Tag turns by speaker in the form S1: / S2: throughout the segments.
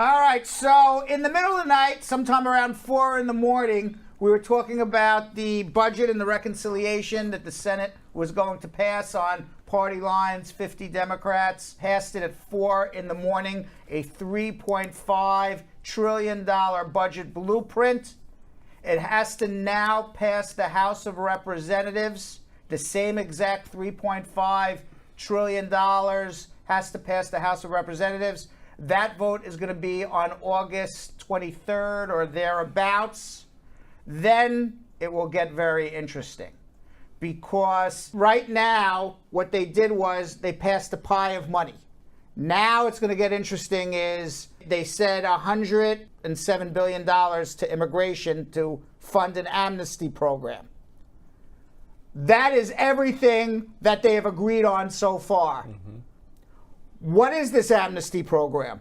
S1: All right, so in the middle of the night, sometime around 4 in the morning, we were talking about the budget and the reconciliation that the Senate was going to pass on party lines. 50 Democrats passed it at 4 in the morning, a $3.5 trillion budget blueprint. It has to now pass the House of Representatives. The same exact $3.5 trillion has to pass the House of Representatives. That vote is going to be on August 23rd or thereabouts. Then it will get very interesting, because right now what they did was they passed a pie of money. Now it's going to get interesting is they said $107 billion to immigration to fund an amnesty program. That is everything that they have agreed on so far. Mm-hmm. What is this amnesty program?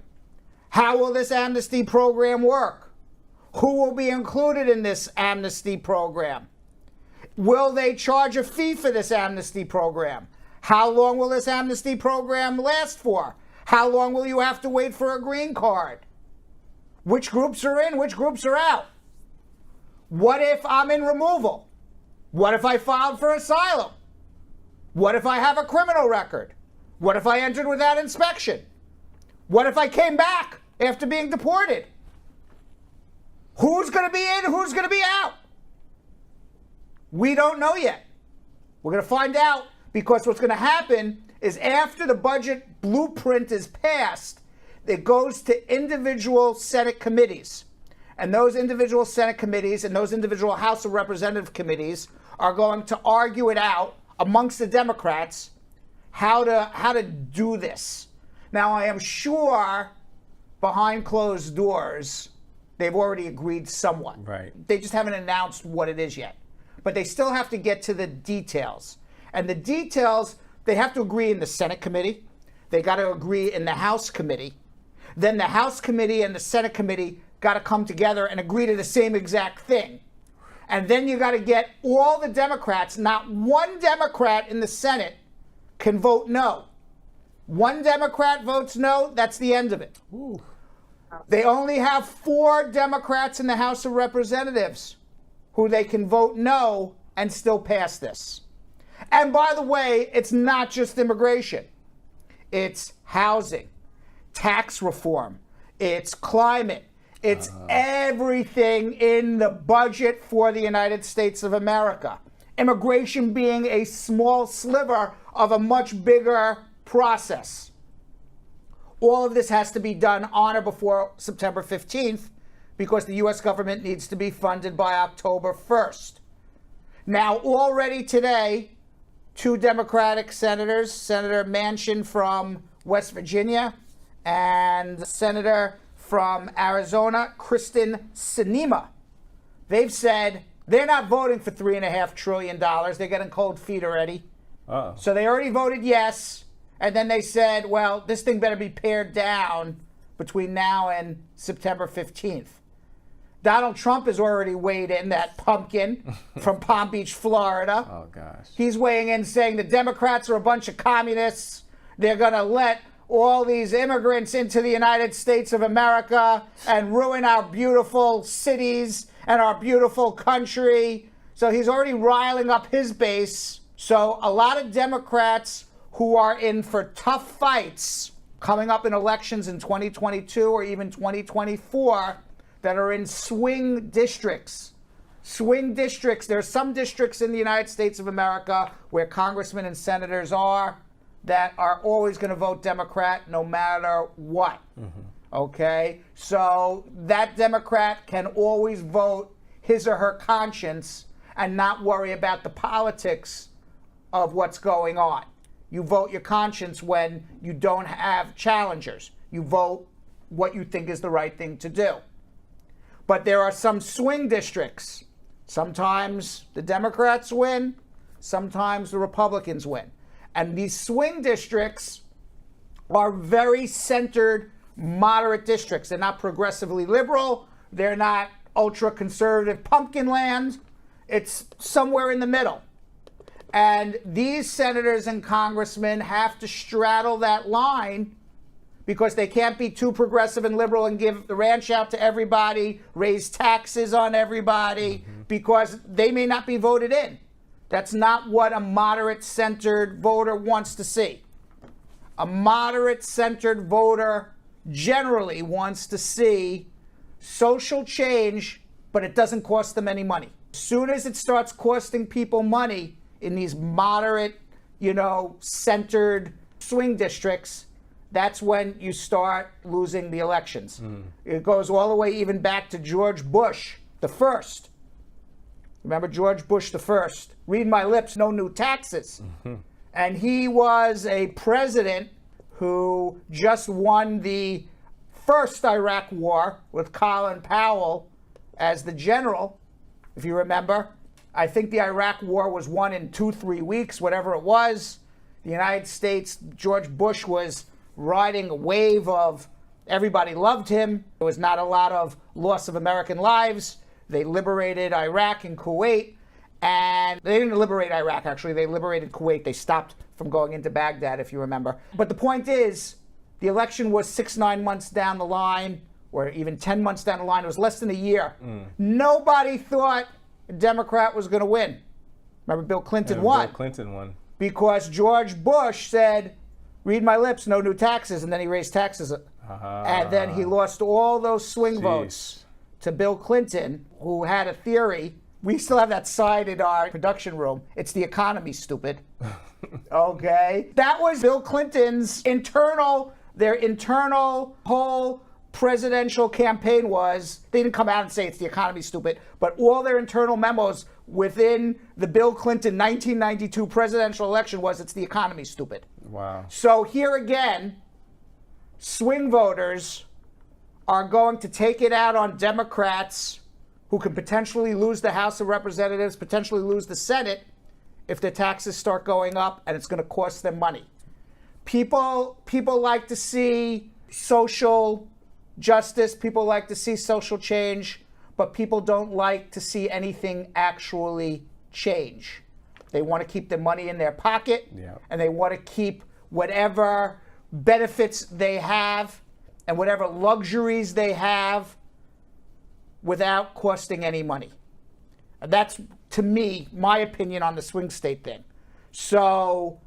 S1: How will this amnesty program work? Who will be included in this amnesty program? Will they charge a fee for this amnesty program? How long will this amnesty program last for? How long will you have to wait for a green card? Which groups are in, which groups are out? What if I'm in removal? What if I filed for asylum? What if I have a criminal record? What if I entered without inspection? What if I came back after being deported? Who's going to be in? Who's going to be out? We don't know yet. We're going to find out, because what's going to happen is after the budget blueprint is passed, it goes to individual Senate committees. And those individual Senate committees and those individual House of Representative committees are going to argue it out amongst the Democrats how to do this. Now, I am sure behind closed doors, they've already agreed somewhat.
S2: Right.
S1: They just haven't announced what it is yet. But they still have to get to the details. And the details, they have to agree in the Senate committee. They got to agree in the House committee. Then the House committee and the Senate committee got to come together and agree to the same exact thing. And then you got to get all the Democrats. Not one Democrat in the Senate can vote no. One Democrat votes no, that's the end of it.
S2: Ooh.
S1: They only have 4 Democrats in the House of Representatives who they can vote no and still pass this. And by the way, it's not just immigration. It's housing, tax reform, it's climate, it's everything in the budget for the United States of America. Immigration being a small sliver of a much bigger process. All of this has to be done on or before September 15th, because the U.S. government needs to be funded by October 1st. Now, already today, 2 Democratic senators, Senator Manchin from West Virginia and Senator from Arizona, Kristen Sinema, they've said they're not voting for $3.5 trillion. They're getting cold feet already.
S2: Uh-oh.
S1: So they already voted yes. And then they said, well, this thing better be pared down between now and September 15th. Donald Trump has already weighed in, that pumpkin from Palm Beach, Florida.
S2: Oh, gosh.
S1: He's weighing in saying the Democrats are a bunch of communists. They're going to let all these immigrants into the United States of America and ruin our beautiful cities and our beautiful country. So he's already riling up his base. So a lot of Democrats who are in for tough fights coming up in elections in 2022 or even 2024 that are in swing districts. Swing districts, there are some districts in the United States of America where congressmen and senators are that are always going to vote Democrat no matter what. Mm-hmm. Okay? So that Democrat can always vote his or her conscience and not worry about the politics of what's going on. You vote your conscience when you don't have challengers. You vote what you think is the right thing to do. But there are some swing districts. Sometimes the Democrats win, sometimes the Republicans win. And these swing districts are very centered, moderate districts. They're not progressively liberal. They're not ultra-conservative pumpkin land. It's somewhere in the middle. And these senators and congressmen have to straddle that line because they can't be too progressive and liberal and give the ranch out to everybody, raise taxes on everybody, because they may not be voted in. That's not what a moderate-centered voter wants to see. A moderate-centered voter generally wants to see social change, but it doesn't cost them any money. As soon as it starts costing people money in these moderate, centered swing districts, that's when you start losing the elections. It goes all the way even back to George Bush the first. Remember George Bush the first? Read my lips, no new taxes. And he was a president who just won the first Iraq war with Colin Powell as the general, if you remember. I think the Iraq war was won in 2-3 weeks, whatever it was. The United States, George Bush was riding a wave of everybody loved him. There was not a lot of loss of American lives. They liberated Iraq and Kuwait. And they didn't liberate Iraq, actually. They liberated Kuwait. They stopped from going into Baghdad, if you remember. But the point is, the election was 6-9 months down the line, or even 10 months down the line. It was less than a year. Nobody thought a Democrat was going to win. Remember, Bill Clinton won.
S2: Bill Clinton won.
S1: Because George Bush said, read my lips, no new taxes, and then he raised taxes. And then he lost all those swing votes to Bill Clinton, who had a theory. We still have that sign in our production room. It's the economy, stupid. Okay? That was Bill Clinton's their internal whole presidential campaign was, they didn't come out and say it's the economy, stupid, but all their internal memos within the Bill Clinton 1992 presidential election was it's the economy, stupid.
S2: Wow.
S1: So here again, swing voters are going to take it out on Democrats who could potentially lose the House of Representatives, potentially lose the Senate if their taxes start going up, and it's going to cost them money. People like to see social justice, people like to see social change, but people don't like to see anything actually change. They want to keep their money in their pocket, and they want to keep whatever benefits they have and whatever luxuries they have without costing any money. And that's, to me, my opinion on the swing state thing. So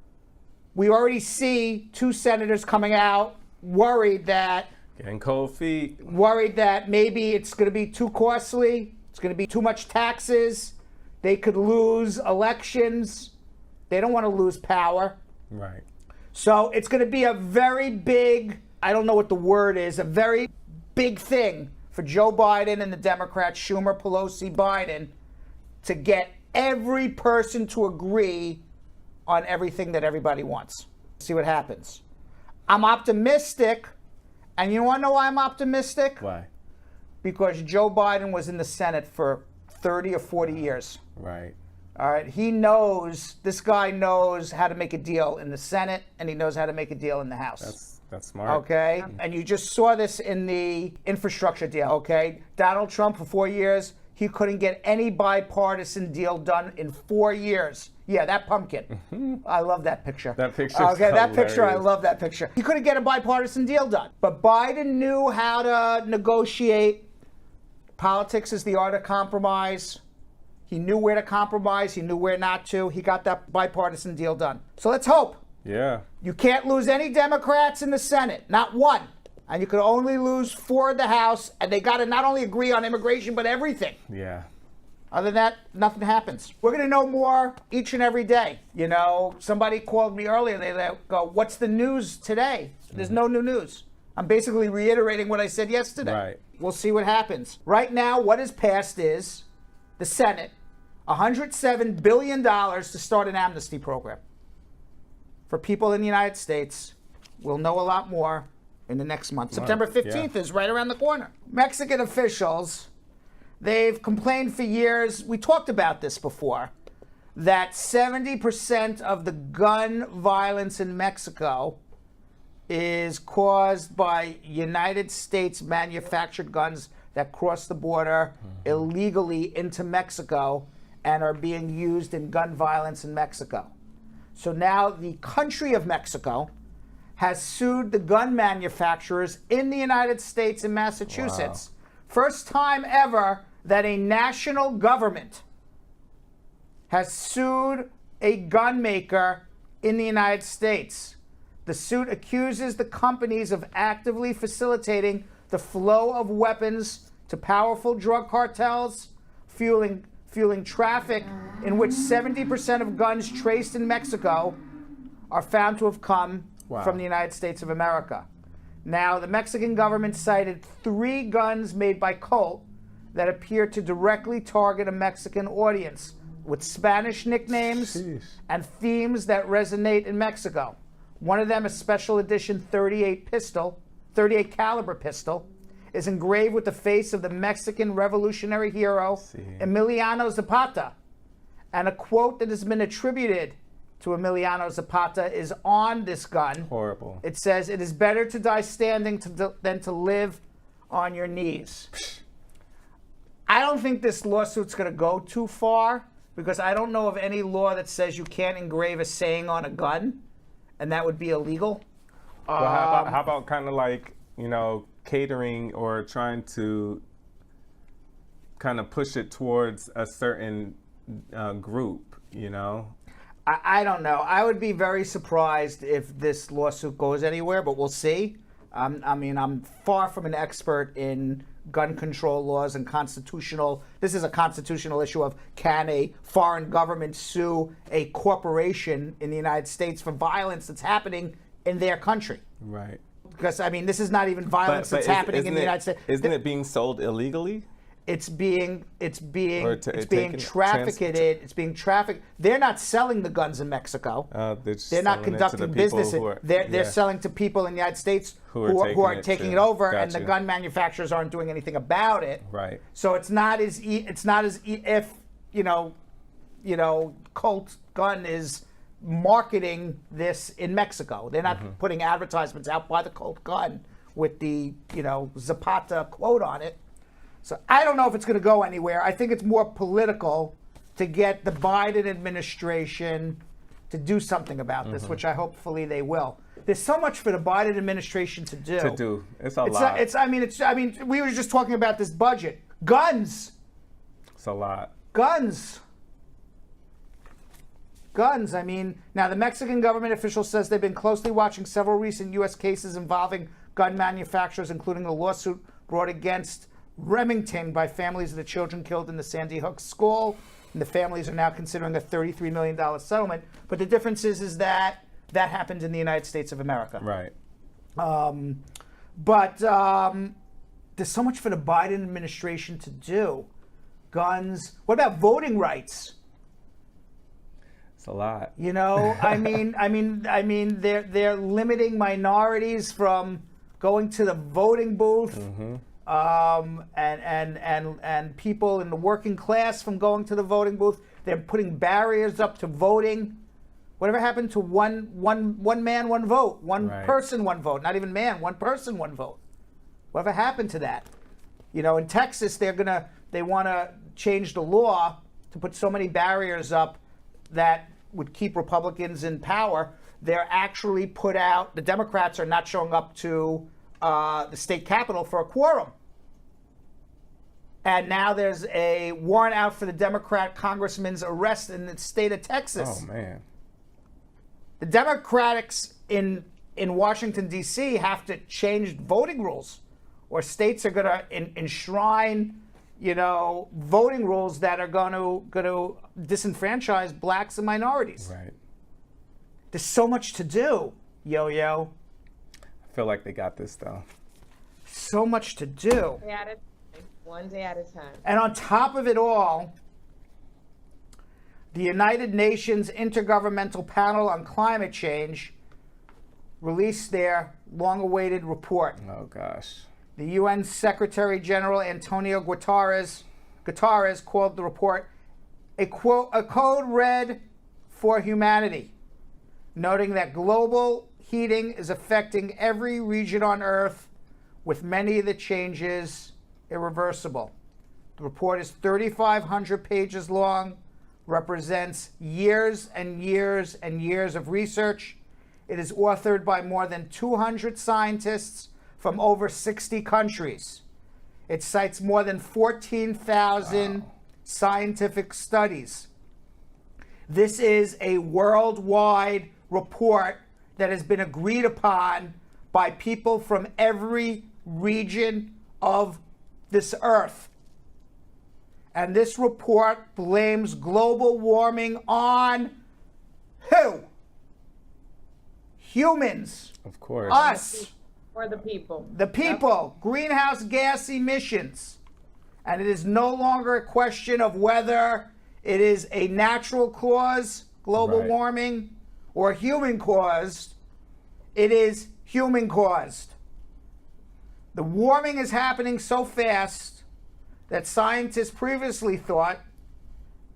S1: we already see 2 senators coming out worried that
S2: getting cold feet.
S1: Worried that maybe it's going to be too costly. It's going to be too much taxes. They could lose elections. They don't want to lose power.
S2: Right.
S1: So it's going to be a very big, I don't know what the word is, a very big thing for Joe Biden and the Democrats, Schumer, Pelosi, Biden, to get every person to agree on everything that everybody wants. See what happens. I'm optimistic. And you want to know why I'm optimistic?
S2: Why?
S1: Because Joe Biden was in the Senate for 30 or 40 years.
S2: Right.
S1: All right. This guy knows how to make a deal in the Senate, and he knows how to make a deal in the House.
S2: That's smart.
S1: Okay. And you just saw this in the infrastructure deal. Okay. Donald Trump, for 4 years, he couldn't get any bipartisan deal done in 4 years. Yeah, that pumpkin. I love that picture.
S2: That picture.
S1: Okay, that picture, I love that picture. He couldn't get a bipartisan deal done. But Biden knew how to negotiate. Politics is the art of compromise. He knew where to compromise. He knew where not to. He got that bipartisan deal done. So let's hope.
S2: Yeah.
S1: You can't lose any Democrats in the Senate, not one. And you could only lose 4 in the House, and they got to not only agree on immigration, but everything.
S2: Yeah.
S1: Other than that, nothing happens. We're going to know more each and every day. Somebody called me earlier. They go, what's the news today? There's no new news. I'm basically reiterating what I said yesterday.
S2: Right.
S1: We'll see what happens. Right now, what is passed is the Senate, $107 billion to start an amnesty program for people in the United States. We'll know a lot more in the next month. September 15th is right around the corner. Mexican officials, they've complained for years, we talked about this before, that 70% of the gun violence in Mexico is caused by United States manufactured guns that cross the border illegally into Mexico and are being used in gun violence in Mexico. So now the country of Mexico has sued the gun manufacturers in the United States and Massachusetts. Wow. First time ever that a national government has sued a gun maker in the United States. The suit accuses the companies of actively facilitating the flow of weapons to powerful drug cartels, fueling traffic in which 70% of guns traced in Mexico are found to have come from the United States of America. Now, the Mexican government cited 3 guns made by Colt that appear to directly target a Mexican audience with Spanish nicknames and themes that resonate in Mexico. One of them, a special edition 38 caliber pistol, is engraved with the face of the Mexican revolutionary hero Emiliano Zapata. And a quote that has been attributed to Emiliano Zapata is on this gun.
S2: Horrible.
S1: It says, "It is better to die standing than to live on your knees." I don't think this lawsuit's going to go too far, because I don't know of any law that says you can't engrave a saying on a gun, and that would be illegal.
S2: Well, how about kind of like, catering or trying to kind of push it towards a certain group,
S1: I don't know. I would be very surprised if this lawsuit goes anywhere, but we'll see. I'm far from an expert in gun control laws and this is a constitutional issue of, can a foreign government sue a corporation in the United States for violence that's happening in their country?
S2: Right.
S1: Because, this is not even violence that's happening in the United States.
S2: Isn't it being sold illegally?
S1: It's being trafficked. It's being trafficked. They're not selling the guns in Mexico. They're not conducting business. They're selling to people in the United States who are taking it over, and the gun manufacturers aren't doing anything about it.
S2: Right.
S1: So it's not as if Colt Gun is marketing this in Mexico. They're not putting advertisements out by the Colt Gun with the Zapata quote on it. So I don't know if it's going to go anywhere. I think it's more political to get the Biden administration to do something about this, which hopefully they will. There's so much for the Biden administration to do.
S2: It's a lot.
S1: We were just talking about this budget. Guns.
S2: It's a lot.
S1: Guns. Now the Mexican government official says they've been closely watching several recent U.S. cases involving gun manufacturers, including a lawsuit brought against Remington by families of the children killed in the Sandy Hook school. And the families are now considering a $33 million settlement. But the difference is that happened in the United States of America.
S2: Right.
S1: But there's so much for the Biden administration to do. Guns. What about voting rights?
S2: It's a lot.
S1: They're limiting minorities from going to the voting booth. And people in the working class from going to the voting booth. They're putting barriers up to voting. Whatever happened to one man, one vote? One person, one vote. Not even man, one person, one vote. Whatever happened to that? In Texas, they want to change the law to put so many barriers up that would keep Republicans in power. They're actually the Democrats are not showing up to the state capitol for a quorum. And now there's a warrant out for the Democrat congressman's arrest in the state of Texas.
S2: Oh, man.
S1: The Democrats in Washington, D.C. have to change voting rules, or states are going to enshrine, voting rules that are going to disenfranchise blacks and minorities.
S2: Right.
S1: There's so much to do, Yo-Yo.
S2: I feel like they got this, though.
S1: So much to do.
S3: One day at a time.
S1: And on top of it all, the United Nations Intergovernmental Panel on Climate Change released their long-awaited report.
S2: Oh, gosh.
S1: The UN Secretary-General António Guterres called the report a code red for humanity, noting that global heating is affecting every region on Earth, with many of the changes irreversible. The report is 3,500 pages long, represents years and years and years of research, It is authored by more than 200 scientists from over 60 countries. It cites more than 14,000 scientific studies. This is a worldwide report that has been agreed upon by people from every region of this earth. And this report blames global warming on who? Humans.
S2: Of course.
S1: Us.
S3: Or the people.
S1: The people. Greenhouse gas emissions. And it is no longer a question of whether it is a natural cause, global
S2: Right.
S1: warming, or human caused. It is human caused. The warming is happening so fast that scientists previously thought,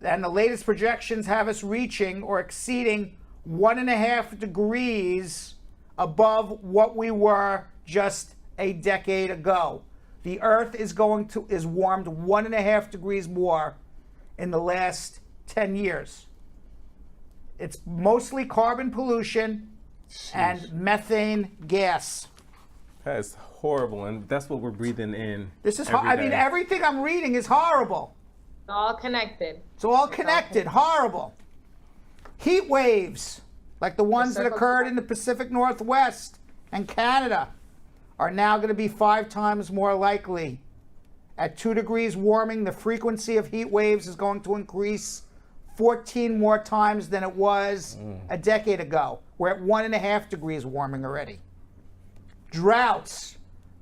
S1: and the latest projections have us reaching or exceeding 1.5 degrees above what we were just a decade ago. The Earth is warmed 1.5 degrees more in the last 10 years. It's mostly carbon pollution and methane gas.
S2: That is horrible, and that's what we're breathing in.
S1: This is,
S2: every
S1: I mean,
S2: day.
S1: everything I'm reading is horrible.
S3: It's all connected.
S1: It's all connected. Horrible. Heat waves, like the ones that occurred in the Pacific Northwest and Canada, are now going to be 5 times more likely. At 2 degrees warming, the frequency of heat waves is going to increase 14 more times than it was a decade ago. We're at 1.5 degrees warming already. Droughts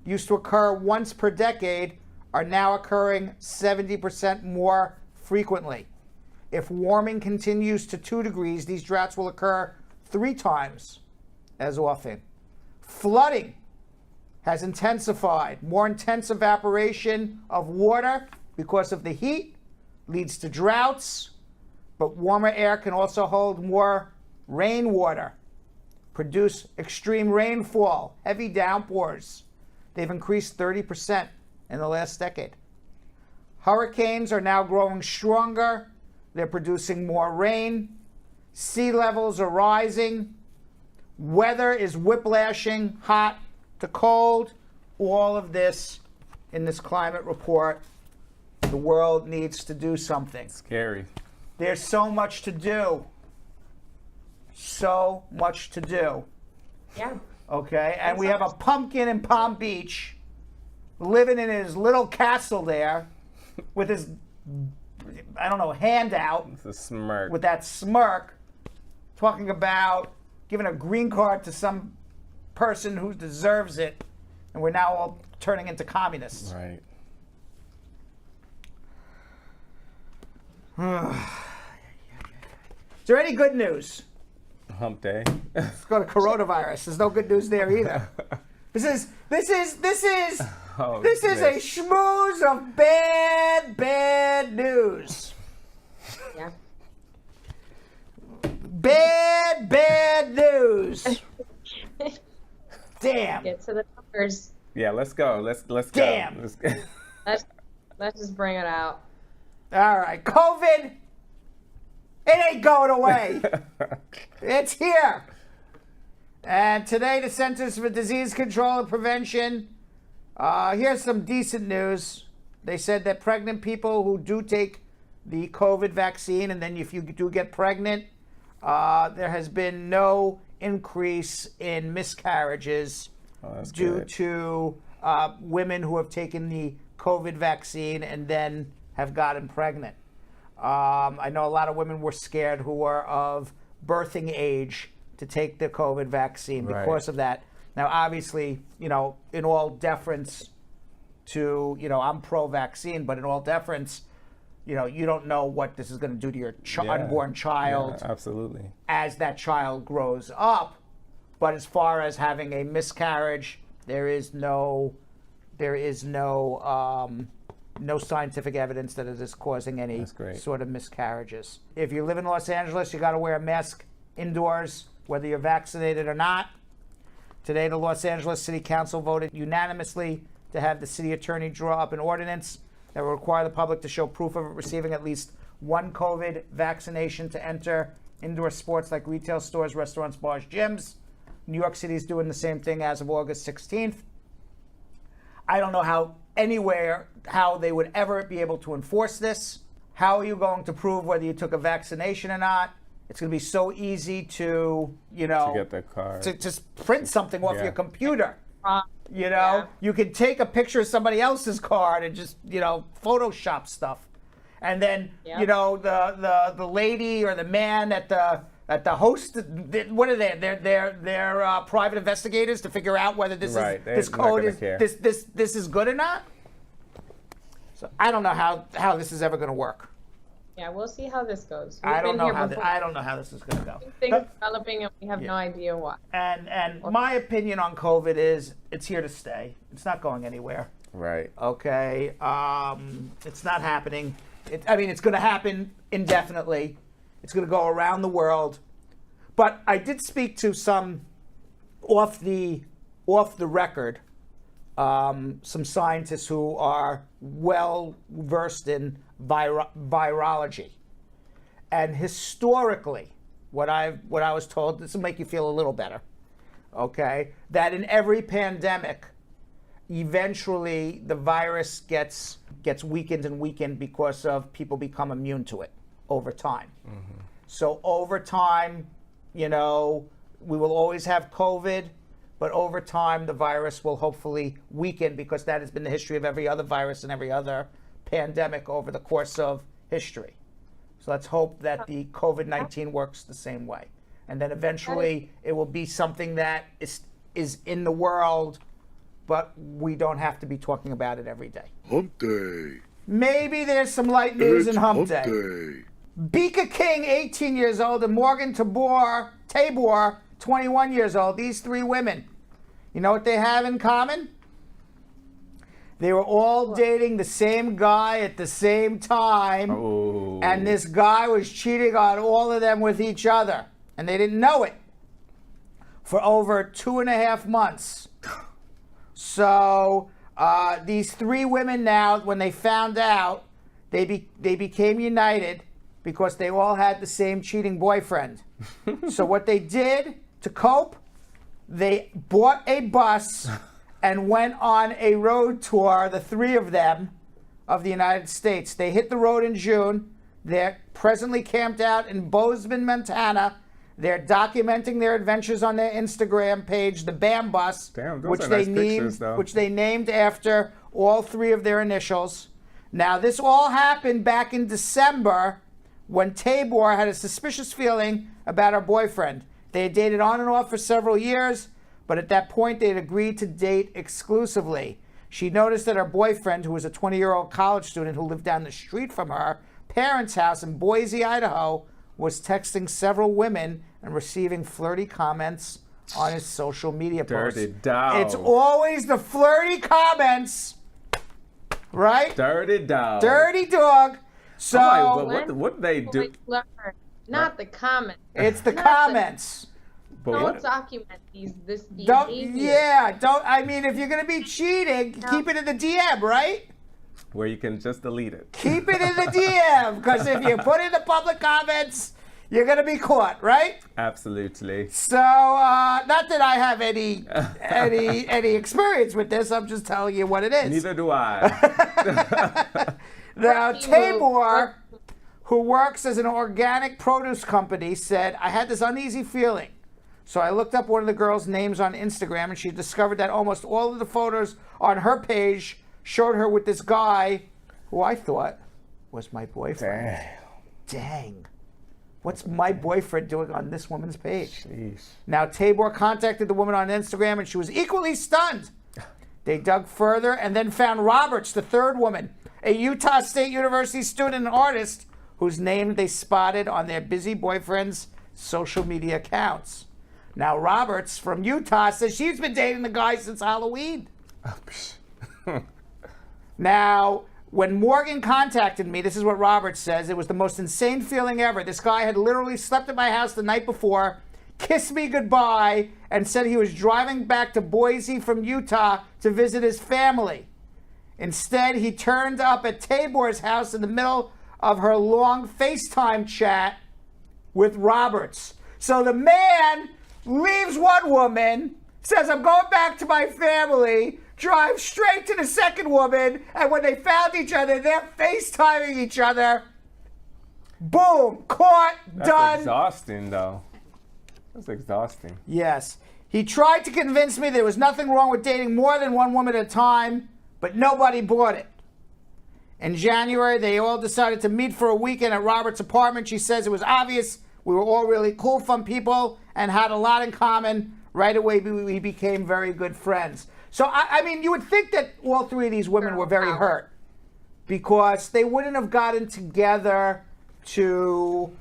S1: used to occur once per decade are now occurring 70% more frequently. If warming continues to 2 degrees, these droughts will occur 3 times as often. Flooding has intensified. More intense evaporation of water because of the heat leads to droughts, but warmer air can also hold more rainwater, produce extreme rainfall, heavy downpours. They've increased 30% in the last decade. Hurricanes are now growing stronger. They're producing more rain. Sea levels are rising. Weather is whiplashing, hot to cold. All of this in this climate report. The world needs to do something.
S2: Scary.
S1: There's so much to do. So much to do.
S3: Yeah.
S1: Okay? And we have a pumpkin in Palm Beach living in his little castle there with his, I don't know, hand out
S2: It's a smirk.
S1: with that smirk, talking about giving a green card to some person who deserves it, and we're now all turning into communists.
S2: Right.
S1: Is there any good news?
S2: Hump day.
S1: Let's go to coronavirus. There's no good news there either. This is
S2: Oh,
S1: a
S2: goodness.
S1: schmooze of bad news.
S3: Yeah.
S1: Bad news. Damn.
S3: Get to the numbers.
S2: Yeah, let's go. Let's
S1: Damn.
S2: go. Let's go.
S3: Let's just bring it out.
S1: All right, COVID, it ain't going away. It's here. And today, the Centers for Disease Control and Prevention, here's some decent news. They said that pregnant people who do take the COVID vaccine, and then if you do get pregnant, there has been no increase in miscarriages due
S2: good.
S1: to women who have taken the COVID vaccine and then have gotten pregnant. I know a lot of women were scared who were of birthing age to take the COVID vaccine because of that. Now, obviously, in all deference to, I'm pro-vaccine, but in all deference, you don't know what this is going to do to your unborn child
S2: absolutely.
S1: as that child grows up. But as far as having a miscarriage, there is no scientific evidence that it is causing any sort of miscarriages. If you live in Los Angeles, you got to wear a mask indoors, whether you're vaccinated or not. Today, the Los Angeles City Council voted unanimously to have the city attorney draw up an ordinance that will require the public to show proof of receiving at least one COVID vaccination to enter indoor sports like retail stores, restaurants, bars, gyms. New York City is doing the same thing as of August 16th. I don't know how they would ever be able to enforce this. How are you going to prove whether you took a vaccination or not? It's going to be so easy to
S2: get the card.
S1: to just print something off
S2: Yeah.
S1: your computer. You know,
S3: Yeah.
S1: you can take a picture of somebody else's card and just, Photoshop stuff. And then,
S3: Yep.
S1: the lady or the man at the host, what are they? They're private investigators to figure out whether this
S2: Right. They're
S1: this
S2: not
S1: code
S2: gonna
S1: is
S2: care.
S1: this is good or not. So I don't know how this is ever going to work.
S3: Yeah, we'll see how this goes.
S1: I don't know
S3: how
S1: I don't know how this is going to go.
S3: things are developing and we have no idea why.
S1: And my opinion on COVID is it's here to stay. It's not going anywhere.
S2: Right.
S1: Okay, it's not happening. It's going to happen indefinitely. It's going to go around the world. But I did speak to some off the record, some scientists who are well versed in virology, and historically, what I was told, this will make you feel a little better. Okay, that in every pandemic, eventually the virus gets weakened and weakened because of people become immune to it over time. Mm-hmm. So over time, we will always have COVID, but over time the virus will hopefully weaken, because that has been the history of every other virus and every other pandemic over the course of history. So let's hope that the COVID-19 works the same way. And then eventually it will be something that is in the world, but we don't have to be talking about it every day.
S4: Hump day.
S1: Maybe there's some light news in
S4: It's
S1: Hump Day. Bekah King, 18 years old, and Morgan Tabor, 21 years old. These three women, you know what they have in common? They were all dating the same guy at the same time.
S2: Oh.
S1: And this guy was cheating on all of them with each other. And they didn't know it for over 2.5 months. So these three women now, when they found out, they became united because they all had the same cheating boyfriend. So what they did to cope, they bought a bus and went on a road tour, the three of them, of the United States. They hit the road in June. They're presently camped out in Boise, Montana. They're documenting their adventures on their Instagram page, the BAM Bus,
S2: Damn, those
S1: which
S2: are
S1: they
S2: nice pictures, though.
S1: which they named after all three of their initials. Now, this all happened back in December when Tabor had a suspicious feeling about her boyfriend. They had dated on and off for several years, but at that point they had agreed to date exclusively. She noticed that her boyfriend, who was a 20-year-old college student who lived down the street from her parents' house in Boise, Idaho, was texting several women and receiving flirty comments on his social media posts.
S2: Dirty dog.
S1: It's always the flirty comments, right?
S2: Dirty dog.
S1: Dirty dog. So
S2: I'm like, what they do?
S3: Not the comments.
S1: it's the
S3: Not
S1: comments.
S2: But
S3: Don't
S2: what?
S3: document this
S1: Don't.
S3: behavior.
S1: Yeah. Don't. I mean, if you're gonna be cheating, keep it in the DM, right?
S2: Where you can just delete it.
S1: Keep it in the DM, because if you put in the public comments, you're gonna be caught, right?
S2: Absolutely.
S1: So, not that I have any experience with this. I'm just telling you what it is.
S2: Neither do I.
S1: Now,
S3: Rookie
S1: Tabor, who works as an organic produce company, said, I had this uneasy feeling. So I looked up one of the girls' names on Instagram, and she discovered that almost all of the photos on her page showed her with this guy who I thought was my boyfriend. Dang. What's my boyfriend doing on this woman's page?
S2: Jeez.
S1: Now, Tabor contacted the woman on Instagram, and she was equally stunned. They dug further and then found Roberts, the third woman, a Utah State University student and artist whose name they spotted on their busy boyfriend's social media accounts. Now, Roberts from Utah says she's been dating the guy since Halloween. Now, when Morgan contacted me, this is what Roberts says, it was the most insane feeling ever. This guy had literally slept at my house the night before, kissed me goodbye, and said he was driving back to Boise from Utah to visit his family. Instead, he turned up at Tabor's house in the middle of her long FaceTime chat with Roberts. So the man leaves one woman, says, I'm going back to my family, drives straight to the second woman, and when they found each other, they're FaceTiming each other. Boom, caught,
S2: That's
S1: done.
S2: exhausting, though. That's exhausting.
S1: Yes. He tried to convince me there was nothing wrong with dating more than one woman at a time, but nobody bought it. In January, they all decided to meet for a weekend at Roberts' apartment. She says it was obvious we were all really cool, fun people, and had a lot in common. Right away, we became very good friends. So, I mean, you would think that all three of these women were very hurt because they wouldn't have gotten together to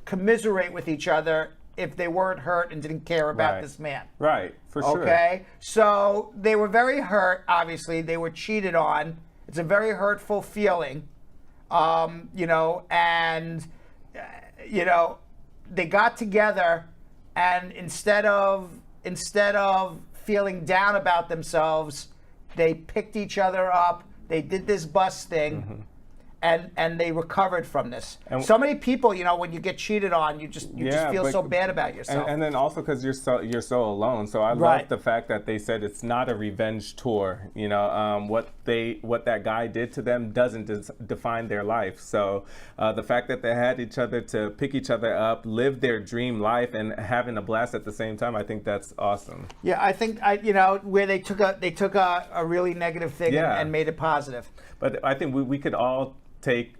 S1: commiserate with each other if they weren't hurt and didn't care about this man.
S2: Right, for sure.
S1: Okay? So they were very hurt, obviously. They were cheated on. It's a very hurtful feeling, you know, and, you know, they got together and instead of feeling down about themselves, they picked each other up. They did this bus thing. And they recovered from this. And so many people, you know, when you get cheated on, you just feel so bad about yourself.
S2: And then also because you're so alone. So I love the fact that they said it's not a revenge tour. You know, what that guy did to them doesn't define their life. So the fact that they had each other to pick each other up, live their dream life, and having a blast at the same time, I think that's awesome.
S1: Yeah, I think you know, where they took a really negative thing and made it positive.
S2: But I think we could all take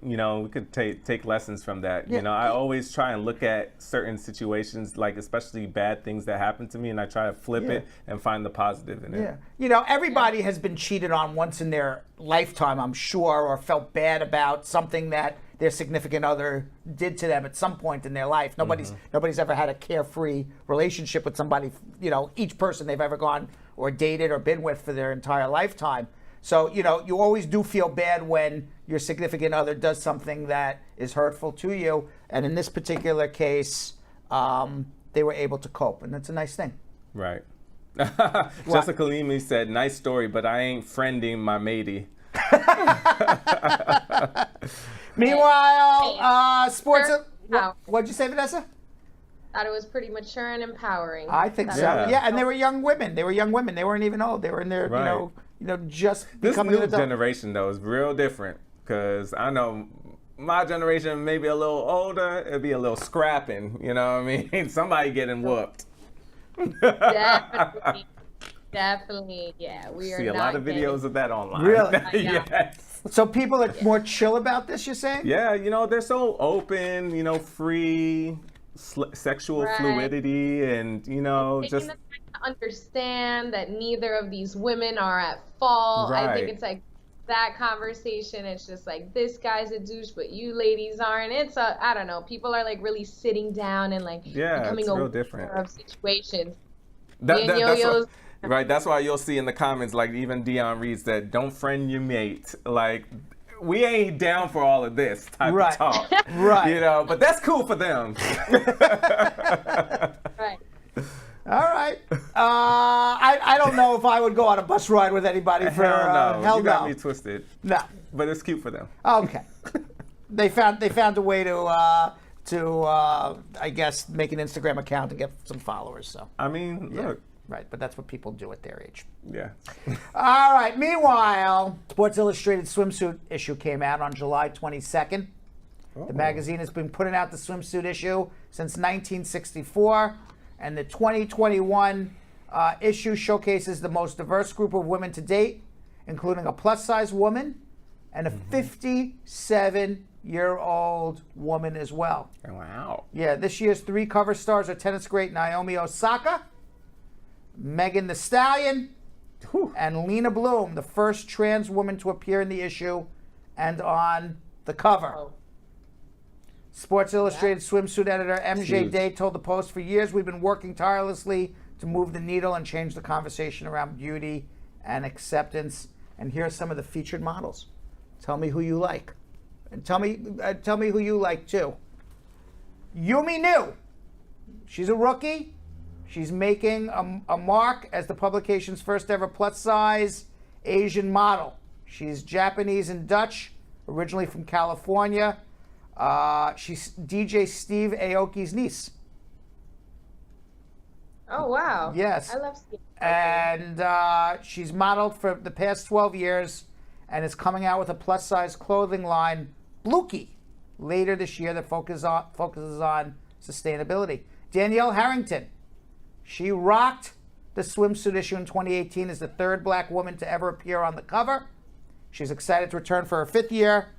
S2: lessons from that. You know, I always try and look at certain situations, like especially bad things that happen to me, and I try to flip it and find the positive in it.
S1: Yeah. You know, everybody has been cheated on once in their lifetime, I'm sure, or felt bad about something that their significant other did to them at some point in their life. Nobody's ever had a carefree relationship with somebody, you know, each person they've ever gone or dated or been with for their entire lifetime. So, you know, you always do feel bad when your significant other does something that is hurtful to you. And in this particular case, they were able to cope. And that's a nice thing.
S2: Right. Jessica Leamy said, nice story, but I ain't friending my matey.
S1: Meanwhile, sports... What'd you say, Vanessa?
S3: Thought it was pretty mature and empowering.
S1: I think so. Yeah, and they were young women. They weren't even old. They were in their, you know, just becoming an adult.
S2: This new generation, though, is real different. Because I know my generation may be a little older. It'd be a little scrapping. You know what I mean? Somebody getting whooped.
S3: Definitely. Yeah, we are
S2: see a lot of videos of that online.
S1: Really?
S2: Yes.
S1: So people are more chill about this, you're saying?
S2: Yeah, you know, they're so open, you know, free sexual fluidity, and, you know,
S3: just the time to understand that neither of these women are at fault. I think it's like that conversation. It's just like, this guy's a douche, but you ladies aren't. It's I don't know. People are like really sitting down and like becoming aware of situations.
S2: That's why you'll see in the comments, like even Dion reads that, don't friend your mate. Like, we ain't down for all of this type of talk. You know, but that's cool for them.
S3: Right.
S1: All right. I don't know if I would go on a bus ride with anybody for hell
S2: you got me twisted.
S1: No.
S2: But it's cute for them.
S1: Okay. They found a way to I guess make an Instagram account and get some followers. So
S2: I mean, look.
S1: Right, but that's what people do at their age.
S2: Yeah.
S1: All right. Meanwhile, Sports Illustrated Swimsuit Issue came out on July 22nd. Oh. The magazine has been putting out the swimsuit issue since 1964, and the 2021 issue showcases the most diverse group of women to date, including a plus-size woman and a 57-year-old woman as well.
S2: Wow.
S1: Yeah, this year's 3 cover stars are tennis great Naomi Osaka, Megan Thee Stallion, and Leyna Bloom, the first trans woman to appear in the issue and on the cover. Oh. Sports Illustrated swimsuit editor MJ Day told the Post, for years we've been working tirelessly to move the needle and change the conversation around beauty and acceptance. And here are some of the featured models. Tell me who you like. And tell me who you like too. Yumi New. She's a rookie. She's making a mark as the publication's first ever plus-size Asian model. She's Japanese and Dutch, originally from California. She's DJ Steve Aoki's niece.
S3: Oh, wow.
S1: Yes.
S3: I love skiing.
S1: And she's modeled for the past 12 years and is coming out with a plus-size clothing line, Blookie, later this year that focuses on sustainability. Danielle Harrington, she rocked the swimsuit issue in 2018 as the third black woman to ever appear on the cover. She's excited to return for her 5th year,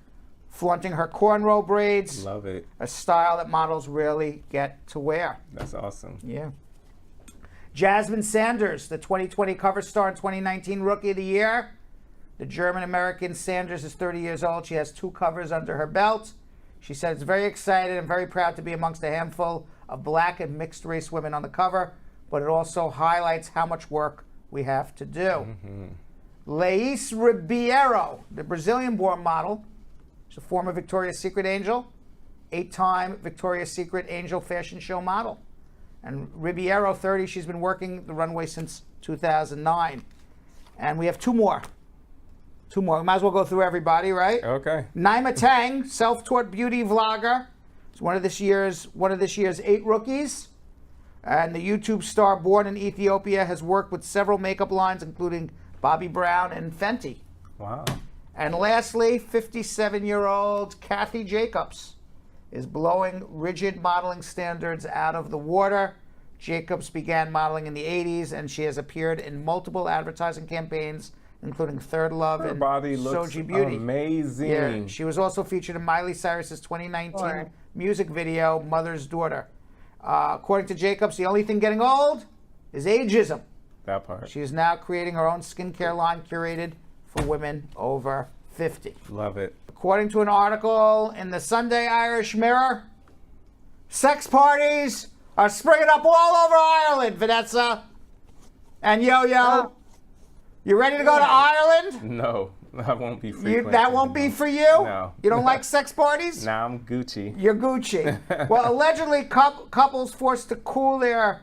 S1: flaunting her cornrow braids.
S2: Love it.
S1: A style that models rarely get to wear.
S2: That's awesome.
S1: Yeah. Jasmine Sanders, the 2020 cover star and 2019 Rookie of the Year. The German-American Sanders is 30 years old. She has 2 covers under her belt. She said it's very excited and very proud to be amongst a handful of black and mixed-race women on the cover, but it also highlights how much work we have to do. Lais Ribeiro, the Brazilian-born model. She's a former Victoria's Secret angel, 8-time Victoria's Secret angel fashion show model. And Ribeiro, 30, she's been working the runway since 2009. And we have 2 more. 2 more. We might as well go through everybody, right?
S2: Okay.
S1: Naima Tang, self-taught beauty vlogger. She's one of this year's 8 rookies. And the YouTube star born in Ethiopia has worked with several makeup lines, including Bobbi Brown and Fenty.
S2: Wow.
S1: And lastly, 57-year-old Kathy Jacobs is blowing rigid modeling standards out of the water. Jacobs began modeling in the 80s, and she has appeared in multiple advertising campaigns, including Third Love
S2: Her
S1: and
S2: body looks
S1: Soji Beauty.
S2: amazing.
S1: Yeah, she was also featured in Miley Cyrus's 2019 music video, Mother's Daughter. According to Jacobs, the only thing getting old is ageism.
S2: That part.
S1: She is now creating her own skincare line curated for women over 50.
S2: Love it.
S1: According to an article in the Sunday Irish Mirror, sex parties are springing up all over Ireland, Vanessa and Yo-Yo. You ready to go to Ireland?
S2: No, that won't be free.
S1: That won't be for you?
S2: No.
S1: You don't like sex parties?
S2: Nah, I'm Gucci.
S1: You're Gucci. Well, allegedly, couples forced to cool their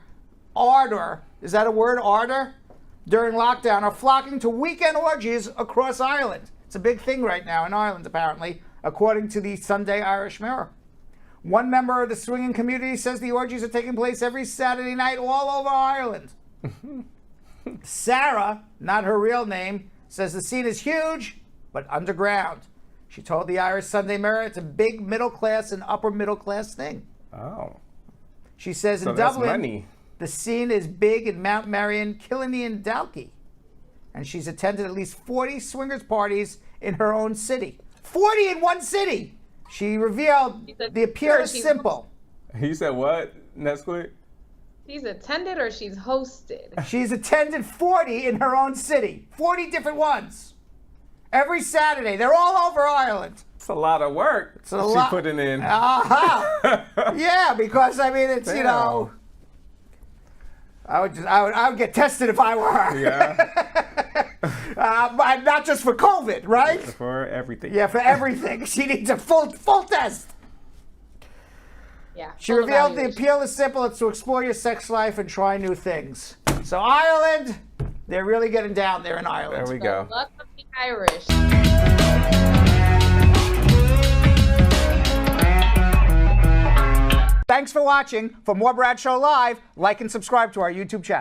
S1: ardour, is that a word, ardour? During lockdown are flocking to weekend orgies across Ireland. It's a big thing right now in Ireland, apparently, according to the Sunday Irish Mirror. One member of the swinging community says the orgies are taking place every Saturday night all over Ireland. Sarah, not her real name, says the scene is huge, but underground. She told the Irish Sunday Mirror it's a big middle-class and upper-middle-class thing.
S2: Oh.
S1: She says
S2: So
S1: in
S2: that's
S1: Dublin,
S2: money.
S1: the scene is big in Mount Marion, Killiney, and Dalkey. And she's attended at least 40 swingers parties in her own city. 40 in one city! She revealed the appeal is simple.
S2: You said what, Nesquik?
S3: She's attended or she's hosted?
S1: She's attended 40 in her own city. 40 different ones. Every Saturday. They're all over Ireland.
S2: It's a lot of work
S1: It's a lot.
S2: putting in.
S1: Yeah, because I mean, it's, you know, I would get tested if I were her.
S2: Yeah.
S1: But not just for COVID, right?
S2: For everything.
S1: Yeah, for everything. She needs a full test.
S3: Yeah.
S1: She revealed the appeal is simple. It's to explore your sex life and try new things. So Ireland, they're really getting down there in Ireland.
S2: There we go.
S3: Luck of the Irish.
S1: Thanks for watching. For more Bradshaw Live, like and subscribe to our YouTube channel.